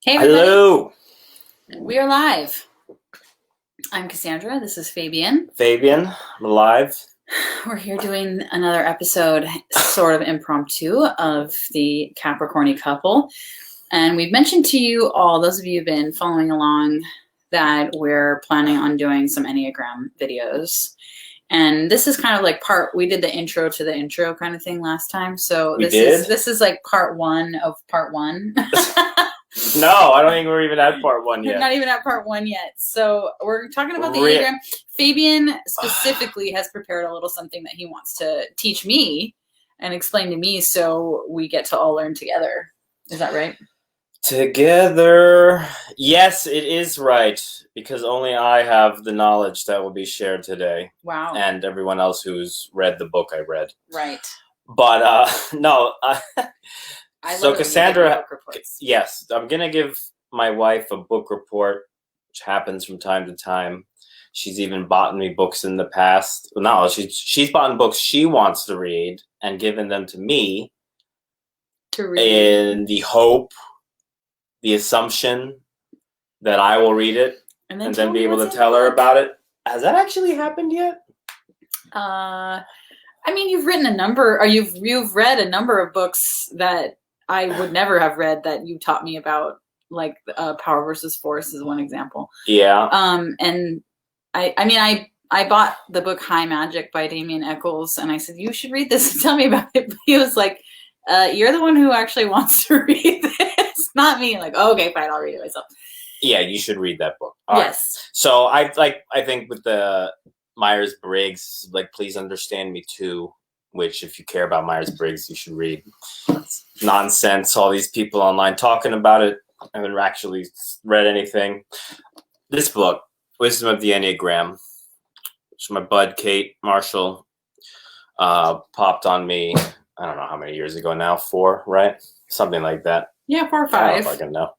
Hey everybody, Hello, we are live. I'm Cassandra, this is Fabian. Fabian. I'm alive. We're here doing another episode, sort of impromptu, of the Capricorny couple. And we've mentioned to you all, those of you who've been following along, that we're planning on doing some Enneagram videos. And this is kind of like we did the intro to the intro kind of thing last time. So this is like part one of part one. No, I don't think we're even at part one We're yet. not even at part one yet. So we're talking about the Enneagram. Fabian specifically has prepared a little something that he wants to teach me and explain to me so we get to all learn together. Is that right? Together. Yes, it is right, because only I have the knowledge that will be shared today. Wow. And everyone else who's read the book I read. Right. But no. So Cassandra, yes, I'm going to give my wife a book report, which happens from time to time. She's even bought me books in the past. No, she's bought books she wants to read and given them to me to read in the hope, the assumption that I will read it and then be able to tell her about it. Has that actually happened yet? I mean, you've written a number, or you've read a number of books that I would never have read that you taught me about, like Power versus Force is one example. Yeah. And I bought the book High Magic by Damien Eccles, and I said, you should read this and tell me about it. But he was like, you're the one who actually wants to read this, not me. Like, oh, okay, fine, I'll read it myself. Yeah, you should read that book. All yes. Right. So I think with the Myers-Briggs, like, Please Understand Me Too, which, if you care about Myers-Briggs, you should read. It's nonsense, all these people online talking about it. I haven't actually read anything. This book, Wisdom of the Enneagram, which my bud Kate Marshall popped on me, I don't know how many years ago now, 4, right? Something like that. Yeah, 4 or 5. I don't fucking know.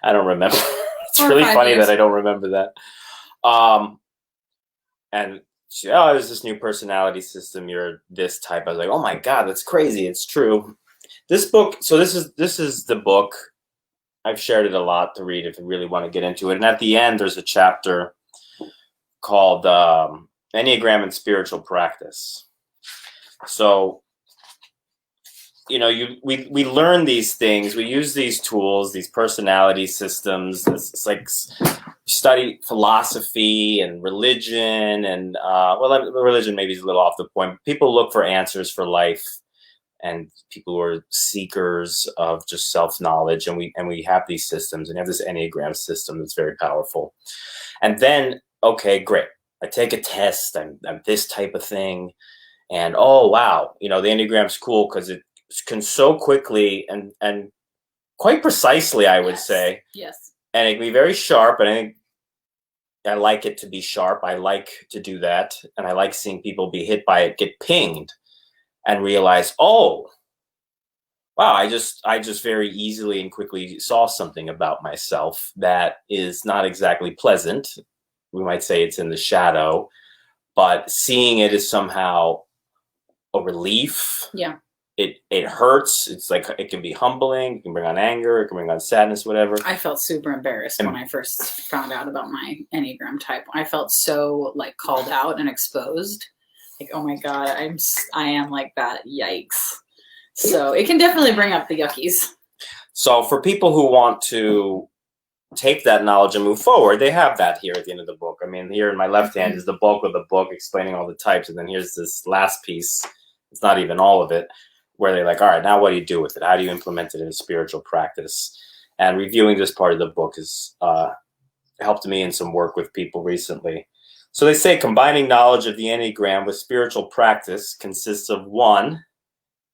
I don't remember. It's really funny years. That I don't remember that. And she, there's this new personality system. You're this type. I was like, oh my God, that's crazy. It's true. This book. So this is the book. I've shared it a lot to read if you really want to get into it. And at the end, there's a chapter called Enneagram and Spiritual Practice. So, you know, we learn these things. We use these tools, these personality systems. It's like study philosophy and religion, and religion maybe is a little off the point. People look for answers for life, and people who are seekers of just self-knowledge, and we have these systems, and we have this Enneagram system that's very powerful. And then, okay, great. I take a test. I'm this type of thing, and oh wow, you know, the Enneagram's cool because it can so quickly and quite precisely, I would say. Yes. And it can be very sharp, and I think I like it to be sharp. I like to do that, and I like seeing people be hit by it, get pinged, and realize, oh, wow, I just very easily and quickly saw something about myself that is not exactly pleasant. We might say it's in the shadow, but seeing it is somehow a relief. Yeah. It hurts. It's like, it can be humbling. It can bring on anger. It can bring on sadness, whatever. I felt super embarrassed when I first found out about my Enneagram type. I felt so like called out and exposed. Like, oh my God, I am like that. Yikes. So it can definitely bring up the yuckies. So for people who want to take that knowledge and move forward, they have that here at the end of the book. I mean, here in my left hand is the bulk of the book explaining all the types. And then here's this last piece. It's not even all of it, where they're like, all right, now what do you do with it? How do you implement it in spiritual practice? And reviewing this part of the book has helped me in some work with people recently. So they say combining knowledge of the Enneagram with spiritual practice consists of 1,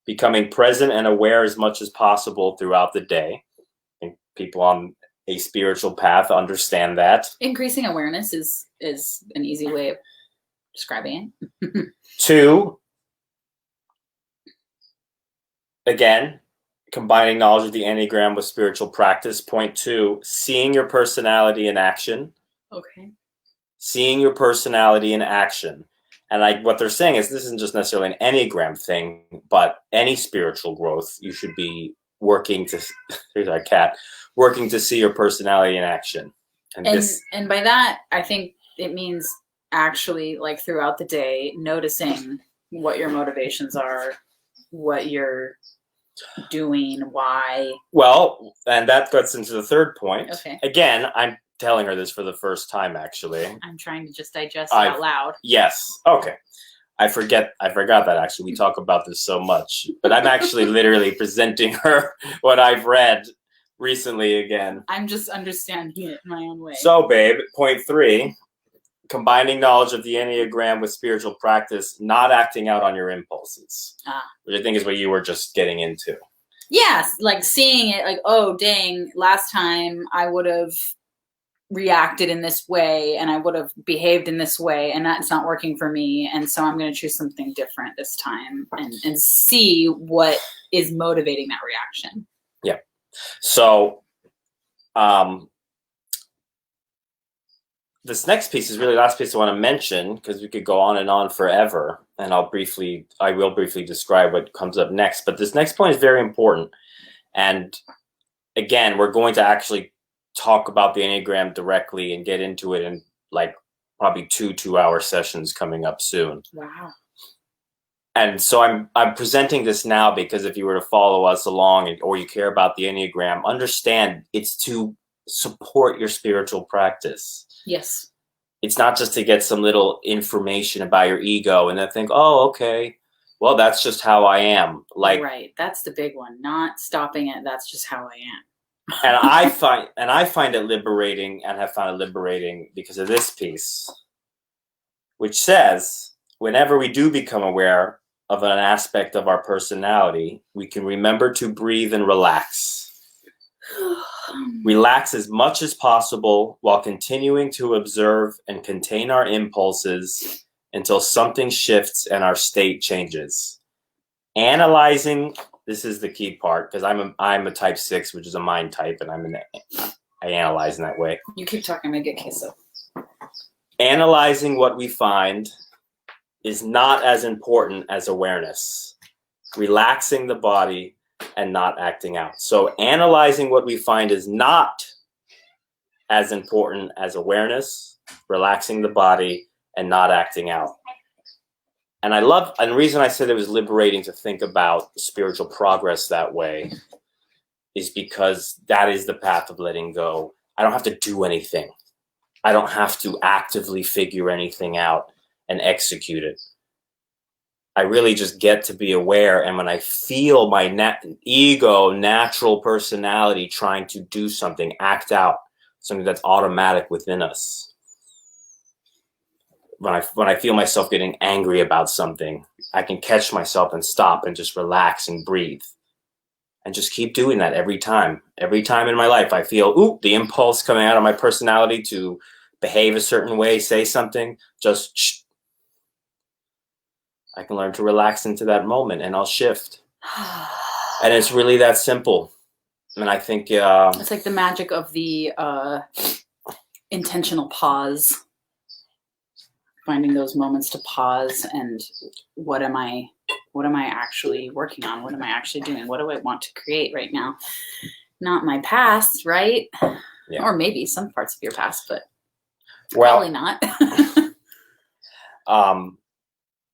becoming present and aware as much as possible throughout the day. I think people on a spiritual path understand that. Increasing awareness is an easy way of describing it. 2, again, combining knowledge of the Enneagram with spiritual practice. Point 2, seeing your personality in action. Okay. Seeing your personality in action. And what they're saying is this isn't just necessarily an Enneagram thing, but any spiritual growth, you should be working to here's our cat working to see your personality in action. And by that, I think it means actually, like, throughout the day, noticing what your motivations are, what you're doing, why. Well, and that gets into the third point. Okay. Again, I'm telling her this for the first time, actually. I'm trying to just digest it out loud. Yes. Okay. I forgot that, actually. We talk about this so much. But I'm actually literally presenting her what I've read recently again. I'm just understanding it in my own way. So, babe, point 3, combining knowledge of the Enneagram with spiritual practice, not acting out on your impulses. Which I think is what you were just getting into. Yes, like seeing it like, oh, dang, last time I would have reacted in this way and I would have behaved in this way, and that's not working for me, and so I'm going to choose something different this time and see what is motivating that reaction. Yeah. So this next piece is really the last piece I want to mention, because we could go on and on forever, and I will briefly describe what comes up next. But this next point is very important, and again, we're going to actually talk about the Enneagram directly and get into it in like probably 2-hour sessions coming up soon. Wow. And so I'm presenting this now because if you were to follow us along or you care about the Enneagram, understand it's to support your spiritual practice. Yes. It's not just to get some little information about your ego and then think, oh, okay, well, that's just how I am. Like, right. That's the big one. Not stopping at that's just how I am. And I find it liberating, and have found it liberating because of this piece, which says, whenever we do become aware of an aspect of our personality, we can remember to breathe and relax. Relax as much as possible while continuing to observe and contain our impulses until something shifts and our state changes. Analyzing. This is the key part, because I'm a type 6, which is a mind type, and I analyze in that way. You keep talking, I'm gonna get queso. Analyzing what we find is not as important as awareness. Relaxing the body and not acting out. So analyzing what we find is not as important as awareness, relaxing the body, and not acting out. And the reason I said it was liberating to think about spiritual progress that way is because that is the path of letting go. I don't have to do anything. I don't have to actively figure anything out and execute it. I really just get to be aware. And when I feel my ego, natural personality trying to do something, act out, something that's automatic within us. When I feel myself getting angry about something, I can catch myself and stop and just relax and breathe. And just keep doing that every time. Every time in my life I feel, the impulse coming out of my personality to behave a certain way, say something, just shh. I can learn to relax into that moment and I'll shift. And it's really that simple. And I think it's like the magic of the intentional pause. Finding those moments to pause and what am I actually working on? What am I actually doing? What do I want to create right now? Not my past, right? Yeah. Or maybe some parts of your past, but probably not.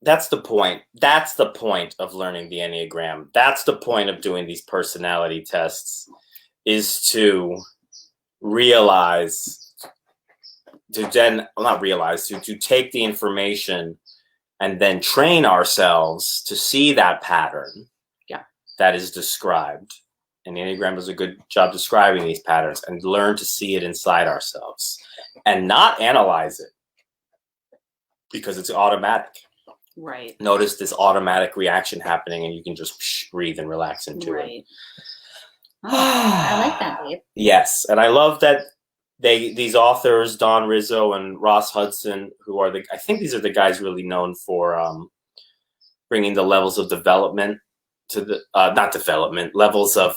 That's the point. That's the point of learning the Enneagram. That's the point of doing these personality tests, is to realize, to take the information and then train ourselves to see that pattern that is described. And the Enneagram does a good job describing these patterns, and learn to see it inside ourselves and not analyze it because it's automatic. Right. Notice this automatic reaction happening, and you can just breathe and relax into it. Oh, I like that, babe. Yes, and I love that these authors, Don Rizzo and Ross Hudson, who are I think these are the guys really known for bringing the levels of development to the levels of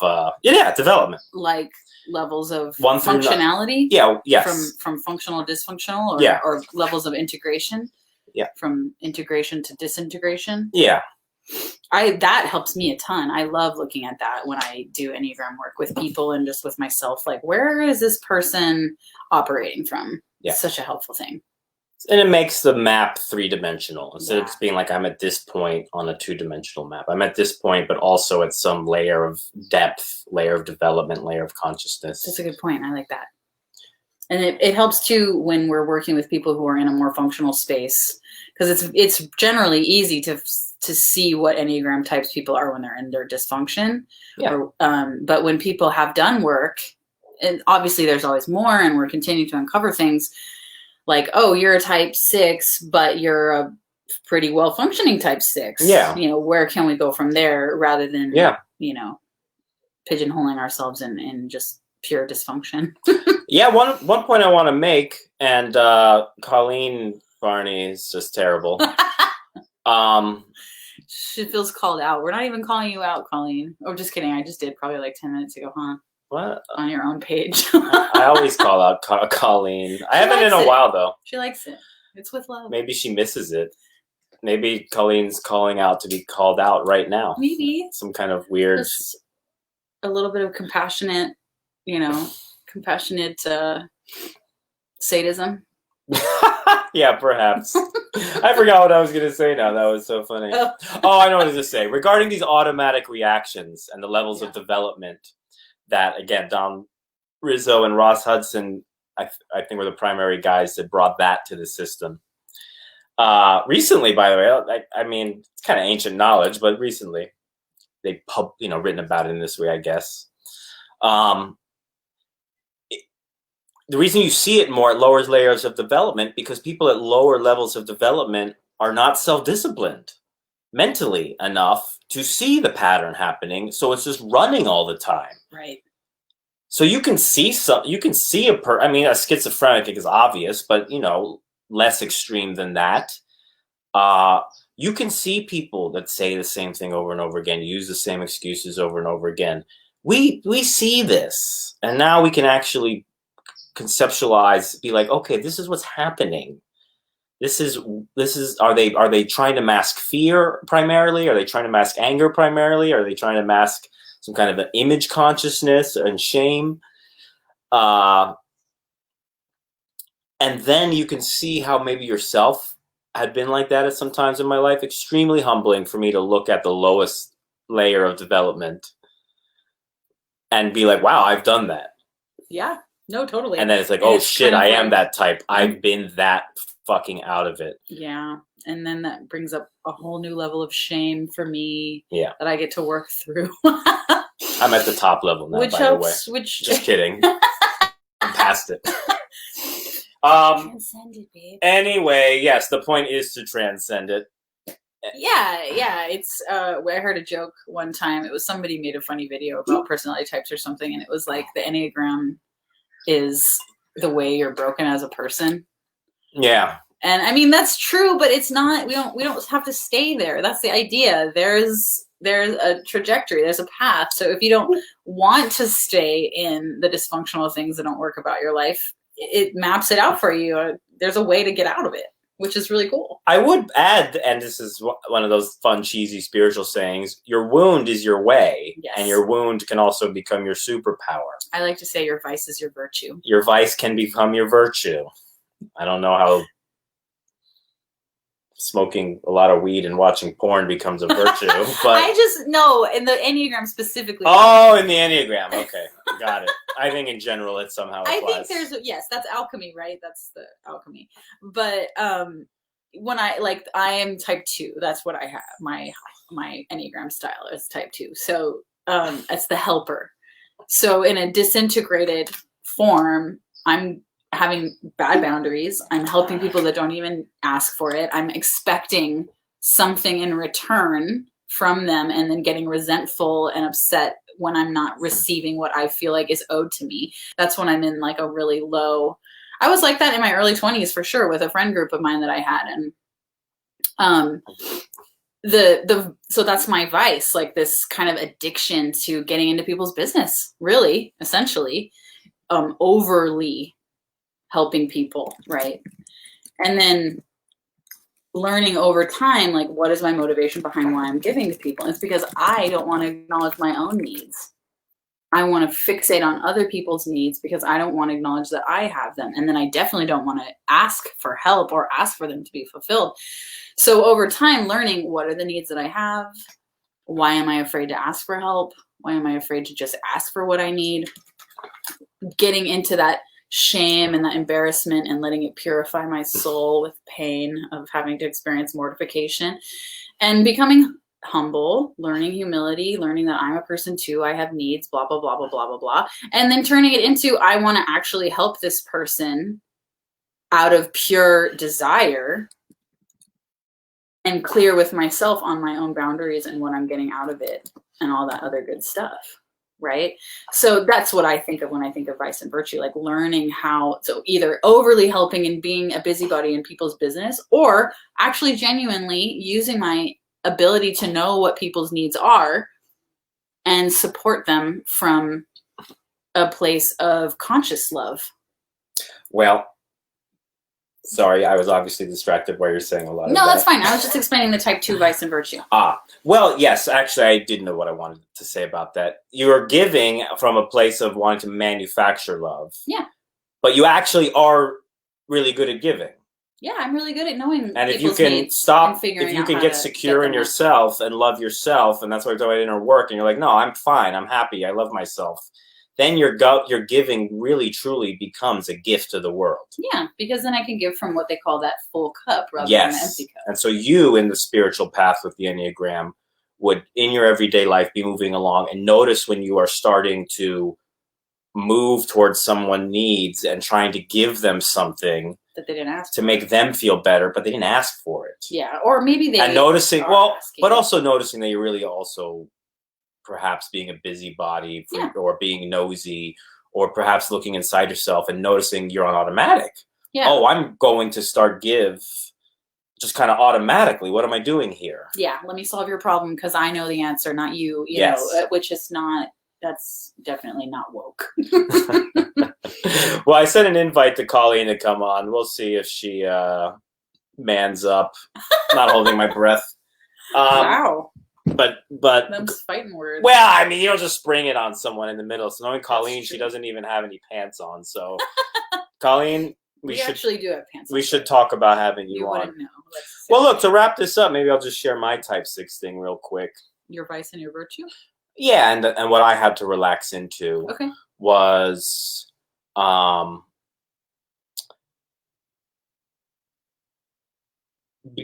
development, like levels of functionality. Yes. From functional to dysfunctional, or levels of integration. Yeah. From integration to disintegration. Yeah. that helps me a ton. I love looking at that when I do Enneagram work with people and just with myself. Like, where is this person operating from? Yeah. It's such a helpful thing. And it makes the map 3-dimensional instead of just being like, I'm at this point on a 2-dimensional map. I'm at this point, but also at some layer of depth, layer of development, layer of consciousness. That's a good point. I like that. And it helps too when we're working with people who are in a more functional space, because it's generally easy to see what Enneagram types people are when they're in their dysfunction. Yeah. But when people have done work, and obviously there's always more, and we're continuing to uncover things like, oh, you're a type 6, but you're a pretty well functioning type 6. Yeah. Where can we go from there rather than pigeonholing ourselves in just pure dysfunction. Yeah, one point I want to make, and Colleen Barney is just terrible. She feels called out. We're not even calling you out, Colleen. Oh, just kidding. I just did probably like 10 minutes ago, huh? What? On your own page. I always call out Colleen. I haven't in a while, though. She likes it. It's with love. Maybe she misses it. Maybe Colleen's calling out to be called out right now. Maybe. Some kind of weird... Just a little bit of compassionate sadism. Yeah, perhaps. I forgot what I was going to say now. That was so funny. Oh, I know what I was going to say. Regarding these automatic reactions and the levels of development that, again, Don Rizzo and Ross Hudson, I think, were the primary guys that brought that to the system. Recently, by the way, I mean, it's kind of ancient knowledge, but recently they written about it in this way, I guess. The reason you see it more at lower layers of development, because people at lower levels of development are not self-disciplined mentally enough to see the pattern happening. So it's just running all the time. Right. So you can see a schizophrenic, I think, is obvious, but, less extreme than that. You can see people that say the same thing over and over again, use the same excuses over and over again. We see this, and now we can actually conceptualize, be like, okay, this is what's happening. This is are they trying to mask fear primarily? Are they trying to mask anger primarily? Are they trying to mask some kind of an image consciousness and shame? And then you can see how maybe yourself had been like that at some times in my life. Extremely humbling for me to look at the lowest layer of development and be like, wow, I've done that. Yeah. No, totally. And then it's like, oh shit, I am that type. I've been that fucking out of it. Yeah. And then that brings up a whole new level of shame for me that I get to work through. I'm at the top level now, the way. Just kidding. I'm past it. Transcend it, babe. Anyway, yes, the point is to transcend it. Yeah. It's I heard a joke one time. It was somebody made a funny video about personality types or something, and it was like the Enneagram is the way you're broken as a person. Yeah. And I mean, that's true, but it's not, we don't have to stay there. That's the idea. There's a trajectory, there's a path. So if you don't want to stay in the dysfunctional things that don't work about your life, it maps it out for you. There's a way to get out of it, which is really cool. I would add, and this is one of those fun, cheesy spiritual sayings, your wound is your way, and your wound can also become your superpower. I like to say your vice is your virtue. Your vice can become your virtue. I don't know how smoking a lot of weed and watching porn becomes a virtue, but I just know in the Enneagram specifically. Oh, in the Enneagram. Okay. Got it. I think in general it somehow applies. I think that's alchemy, right? That's the alchemy. But when I am type 2, that's what I have. My Enneagram style is type 2. So it's the helper. So in a disintegrated form, I'm having bad boundaries. I'm helping people that don't even ask for it. I'm expecting something in return from them and then getting resentful and upset when I'm not receiving what I feel like is owed to me. That's when I'm in like a really low. I was like that in my early 20s for sure with a friend group of mine that I had. And so that's my vice, like this kind of addiction to getting into people's business, really, essentially, overly helping people, right? And then learning over time, like, what is my motivation behind why I'm giving to people? It's because I don't want to acknowledge my own needs. I want to fixate on other people's needs because I don't want to acknowledge that I have them. And then I definitely don't want to ask for help or ask for them to be fulfilled. So over time, learning what are the needs that I have? Why am I afraid to ask for help? Why am I afraid to just ask for what I need? Getting into that shame and that embarrassment and letting it purify my soul with pain of having to experience mortification, and becoming humble, learning humility, learning that I'm a person too, I have needs, blah, blah, blah, blah, blah, blah, blah. And then turning it into, I want to actually help this person out of pure desire, and clear with myself on my own boundaries and what I'm getting out of it and all that other good stuff. Right? So that's what I think of when I think of vice and virtue, like learning how, so either overly helping and being a busybody in people's business, or actually genuinely using my ability to know what people's needs are and support them from a place of conscious love. Well, sorry, I was obviously distracted while you're saying a lot of that. No, that's fine. I was just explaining the type 2 vice and virtue. Well, yes, actually, I did know what I wanted to say about that. You are giving from a place of wanting to manufacture love. Yeah. But you actually are really good at giving. Yeah, I'm really good at knowing. And if you can stop, if you can get secure in yourself and love yourself, and that's why I talk about inner work, and you're like, no, I'm fine, I'm happy, I love myself, then your giving really truly becomes a gift to the world. Yeah, because then I can give from what they call that full cup rather than the empty cup. And so you, in the spiritual path with the Enneagram, would, in your everyday life, be moving along and notice when you are starting to move towards someone needs and trying to give them something that they didn't ask to make them feel better, but they didn't ask for it. Yeah, or maybe they and noticing asking. But also noticing that you're really also perhaps being a busybody or being nosy, or perhaps looking inside yourself and noticing you're on automatic. Yeah. Oh, I'm going to start give just kind of automatically. What am I doing here? Yeah, let me solve your problem because I know the answer, not you. You know, which is not. That's definitely not woke. Well, I sent an invite to Colleen to come on. We'll see if she mans up. Not holding my breath. Wow. But them's fighting words. Well, I mean, you don't just spring it on someone in the middle. So knowing Colleen, she doesn't even have any pants on. So Colleen, we should actually do have pants on. We should talk about having you on. Wouldn't know. Well, look, to wrap this up, maybe I'll just share my type 6 thing real quick. Your vice and your virtue? Yeah, and what I had to relax into was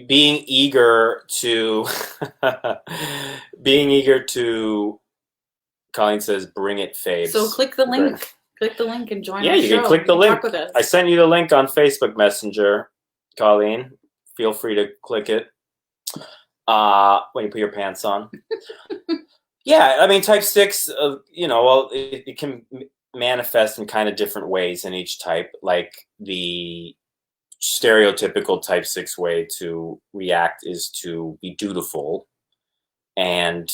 being eager to Colleen says, bring it, Fabes. So click the link. Click the link and join our show. You can click the link. I sent you the link on Facebook Messenger, Colleen. Feel free to click it when you put your pants on. Yeah, I mean, type 6, it can manifest in kind of different ways in each type. Like the stereotypical type 6 way to react is to be dutiful, and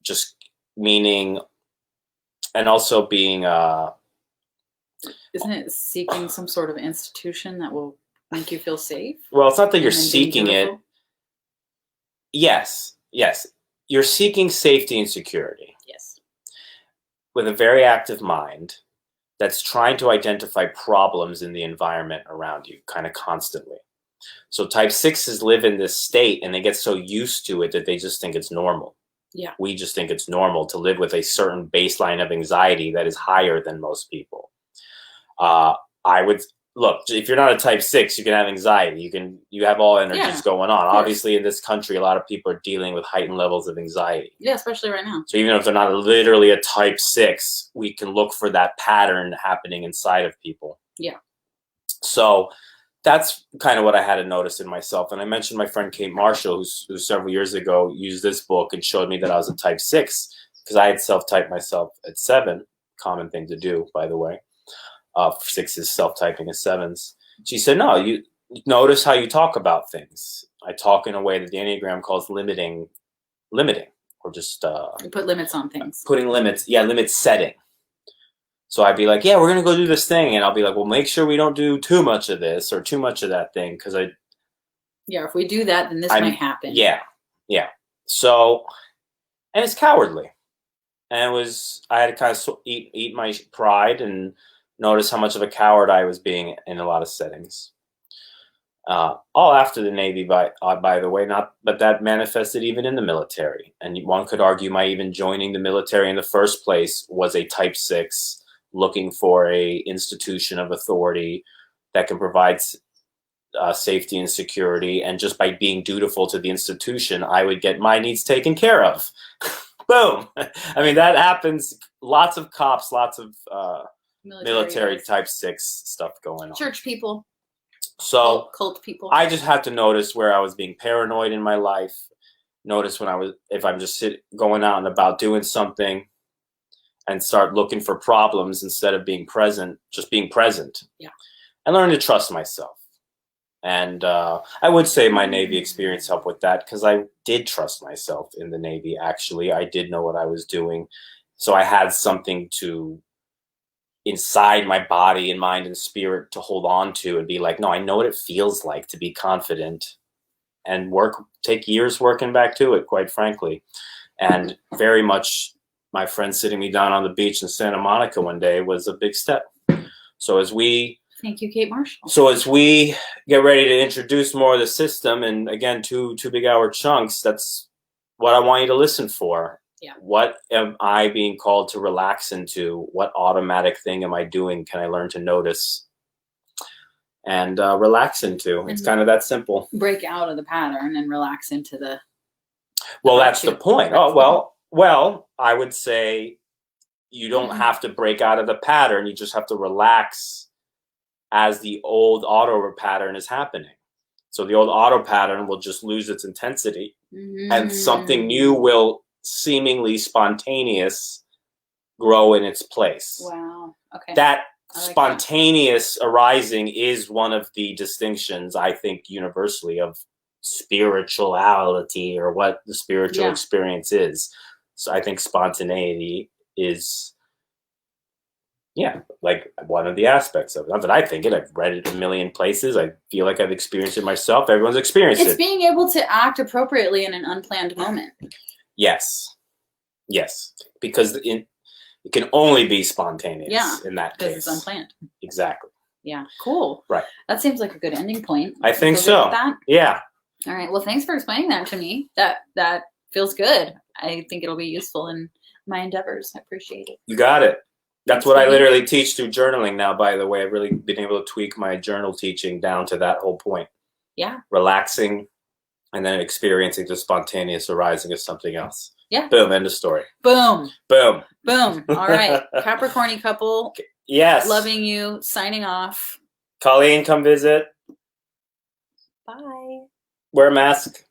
just meaning, and also being isn't it seeking some sort of institution that will make you feel safe? Well, it's not that you're seeking it. Yes. You're seeking safety and security. Yes. With a very active mind that's trying to identify problems in the environment around you kind of constantly. So type 6s live in this state, and they get so used to it that they just think it's normal. Yeah. We just think it's normal to live with a certain baseline of anxiety that is higher than most people. I would look, if you're not a type 6, you can have anxiety. You have all energies going on. Obviously, in this country, a lot of people are dealing with heightened levels of anxiety. Yeah, especially right now. So even if they're not literally a type 6, we can look for that pattern happening inside of people. Yeah. So that's kind of what I had to notice in myself. And I mentioned my friend Kate Marshall, who several years ago used this book and showed me that I was a type 6, because I had self-typed myself at 7. Common thing to do, by the way. 6s self-typing as 7s. She said, no, you notice how you talk about things. I talk in a way that the Enneagram calls limiting, or just you put limits on things. Putting limits, limit setting. So I'd be like, yeah, we're gonna go do this thing, and I'll be like, well, make sure we don't do too much of this or too much of that thing, because Yeah, if we do that, then this might happen. Yeah. So, and it's cowardly. And I had to kind of eat my pride and notice how much of a coward I was being in a lot of settings. All after the Navy, by the way, but that manifested even in the military. And one could argue my even joining the military in the first place was a type 6 looking for a institution of authority that can provide safety and security. And just by being dutiful to the institution, I would get my needs taken care of. Boom. I mean, that happens. Lots of cops, lots of military type 6 stuff going on. Church people. So cult people. I just had to notice where I was being paranoid in my life. Notice if I'm just going out and about doing something, and start looking for problems instead of being present, just being present. Yeah. And learn to trust myself. And I would say my Navy experience helped with that, because I did trust myself in the Navy. Actually, I did know what I was doing. So I had something inside my body and mind and spirit to hold on to and be like, no, I know what it feels like to be confident, and take years working back to it, quite frankly. And very much my friend sitting me down on the beach in Santa Monica one day was a big step. So thank you, Kate Marshall. So as we get ready to introduce more of the system, and again, two big hour chunks, that's what I want you to listen for. Yeah. What am I being called to relax into? What automatic thing am I doing? Can I learn to notice and relax into? It's kind of that simple. Break out of the pattern and relax into the. Well, that's the point. Well, I would say you don't have to break out of the pattern. You just have to relax as the old auto pattern is happening. So the old auto pattern will just lose its intensity, and something new will seemingly spontaneous grow in its place. Wow. Okay. That spontaneous arising is one of the distinctions, I think, universally of spirituality, or what the spiritual experience is. So I think spontaneity is, like one of the aspects of it. Not that I think it. I've read it a million places. I feel like I've experienced it myself. Everyone's experienced it. It's being able to act appropriately in an unplanned moment. Yes. Because it can only be spontaneous in that case. Because it's unplanned. Exactly. Yeah. Cool. Right. That seems like a good ending point. I think so. Yeah. All right. Well, thanks for explaining that to me. That feels good. I think it'll be useful in my endeavors. I appreciate it. You got it. That's what I literally teach through journaling now, by the way. I've really been able to tweak my journal teaching down to that whole point. Yeah. Relaxing and then experiencing the spontaneous arising of something else. Yeah. Boom. End of story. Boom. Boom. Boom. All right. Capricorny couple. Yes. Loving you. Signing off. Colleen, come visit. Bye. Wear a mask.